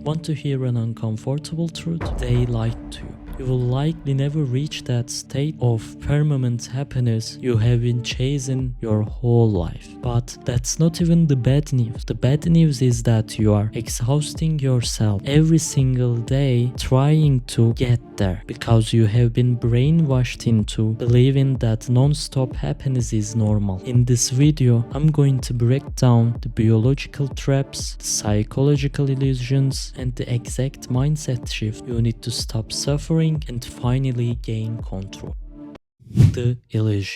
Want to hear an uncomfortable truth? They lied to you. You will likely never reach that state of permanent happiness you have been chasing your whole life. But that's not even the bad news. The bad news is that you are exhausting yourself every single day trying to get there because you have been brainwashed into believing that non-stop happiness is normal. In this video, I'm going to break down the biological traps, the psychological illusions, and the exact mindset shift you need to stop suffering and finally gain control. The illusion.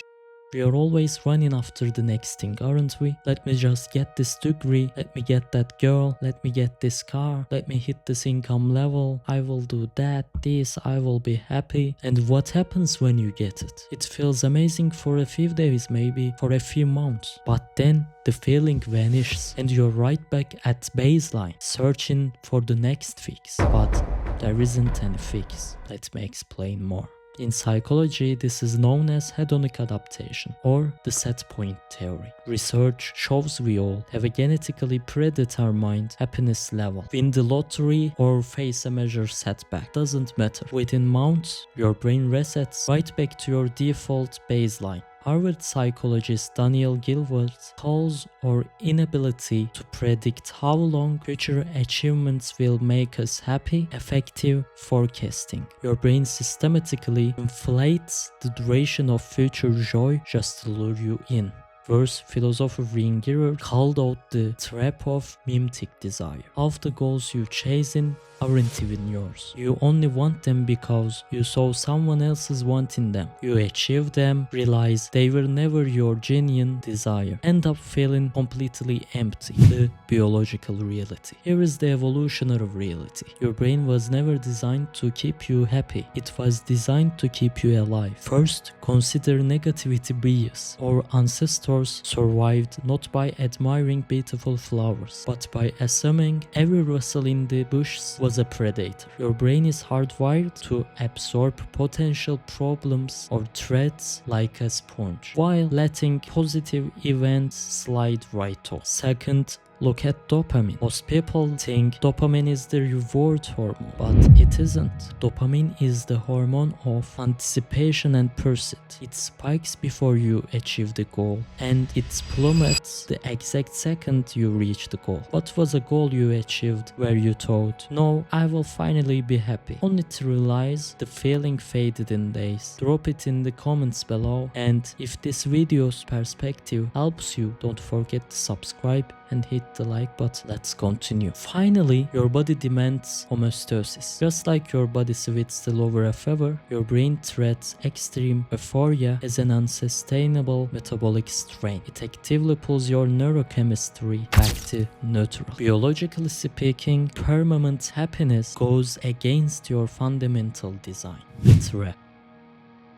We are always running after the next thing, aren't we? Let me just get this degree, let me get that girl, let me get this car, let me hit this income level, I will do that, this, I will be happy. And what happens when you get it? It feels amazing for a few days, maybe for a few months, but then the feeling vanishes and you're right back at baseline, searching for the next fix. But there isn't any fix. Let me explain more. In psychology, this is known as hedonic adaptation or the set-point theory. Research shows we all have a genetically predetermined happiness level. Win the lottery or face a major setback, doesn't matter. Within months, your brain resets right back to your default baseline. Harvard psychologist Daniel Gilbert calls our inability to predict how long future achievements will make us happy effective forecasting. Your brain systematically inflates the duration of future joy just to lure you in. Verse philosopher Ringirer called out the trap of mimetic desire. Half the goals you chasing aren't even yours. You only want them because you saw someone else's wanting them. You achieve them, realize they were never your genuine desire, end up feeling completely empty. The biological reality. Here is the evolutionary reality. Your brain was never designed to keep you happy. It was designed to keep you alive. First, consider negativity bias. Our ancestors survived not by admiring beautiful flowers, but by assuming every rustle in the bushes was a predator. Your brain is hardwired to absorb potential problems or threats like a sponge, while letting positive events slide right off. Second, look at dopamine. Most people think dopamine is the reward hormone, but it isn't. Dopamine is the hormone of anticipation and pursuit. It spikes before you achieve the goal, and it plummets the exact second you reach the goal. What was a goal you achieved where you thought, no, I will finally be happy, only to realize the feeling faded in days? Drop it in the comments below, and if this video's perspective helps you, don't forget to subscribe and hit the like button. Let's continue. Finally, your body demands homeostasis. Just like your body sweats the lower a fever, your brain treats extreme euphoria as an unsustainable metabolic strain. It actively pulls your neurochemistry back to neutral. Biologically speaking, permanent happiness goes against your fundamental design. It's rare.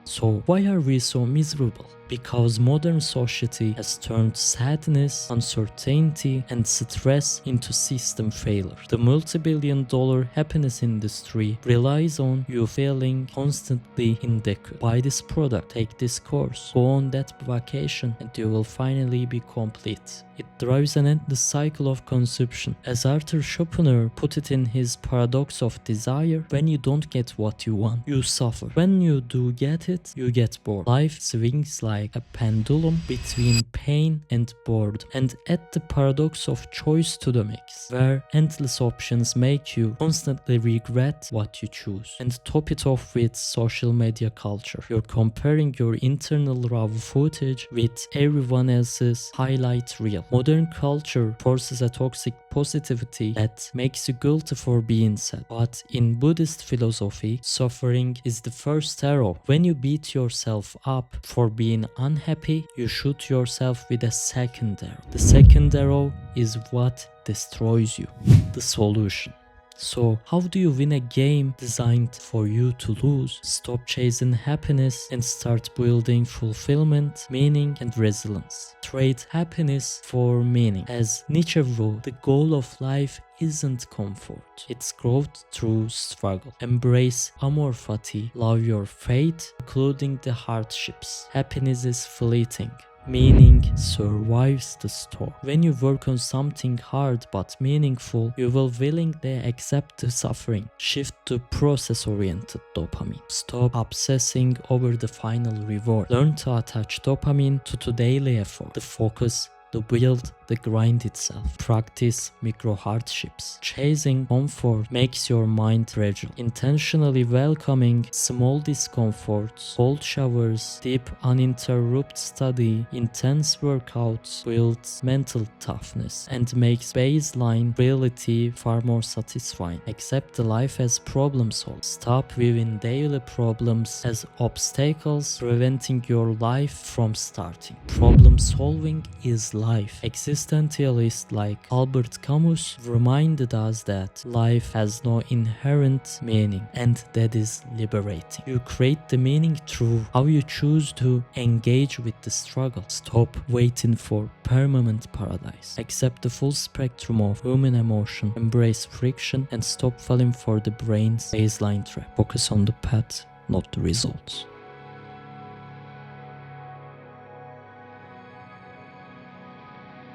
So why are we so miserable? Because modern society has turned sadness, uncertainty, and stress into system failure. The multi-billion-dollar happiness industry relies on you feeling constantly inadequate. Buy this product, take this course, go on that vacation, and you will finally be complete. It drives an endless cycle of consumption. As Arthur Schopenhauer put it in his Paradox of Desire, when you don't get what you want, you suffer. When you do get it, you get bored. Life swings like a pendulum between pain and boredom, and add the paradox of choice to the mix, where endless options make you constantly regret what you choose. And top it off with social media culture. You're comparing your internal raw footage with everyone else's highlight reel. Modern culture forces a toxic positivity that makes you guilty for being sad. But in Buddhist philosophy, suffering is the first arrow. When you beat yourself up for being unhappy, you shoot yourself with a second arrow. The second arrow is what destroys you. The solution. So how do you win a game designed for you to lose? Stop chasing happiness and start building fulfillment, meaning, and resilience. Trade happiness for meaning. As Nietzsche wrote, the goal of life isn't comfort, it's growth through struggle. Embrace amor fati, love your fate, including the hardships. Happiness is fleeting. Meaning survives the storm. When you work on something hard but meaningful, you will willingly accept the suffering. Shift to process-oriented dopamine. Stop obsessing over the final reward. Learn to attach dopamine to the daily effort, the focus, the build, the grind itself. Practice micro hardships. Chasing comfort makes your mind fragile. Intentionally welcoming small discomforts, cold showers, deep uninterrupted study, intense workouts builds mental toughness and makes baseline reality far more satisfying. Accept the life as problem solved. Stop viewing daily problems as obstacles preventing your life from starting. Problem solving is life. Existentialists like Albert Camus reminded us that life has no inherent meaning, and that is liberating. You create the meaning through how you choose to engage with the struggle. Stop waiting for permanent paradise. Accept the full spectrum of human emotion, embrace friction, and stop falling for the brain's baseline trap. Focus on the path, not the results.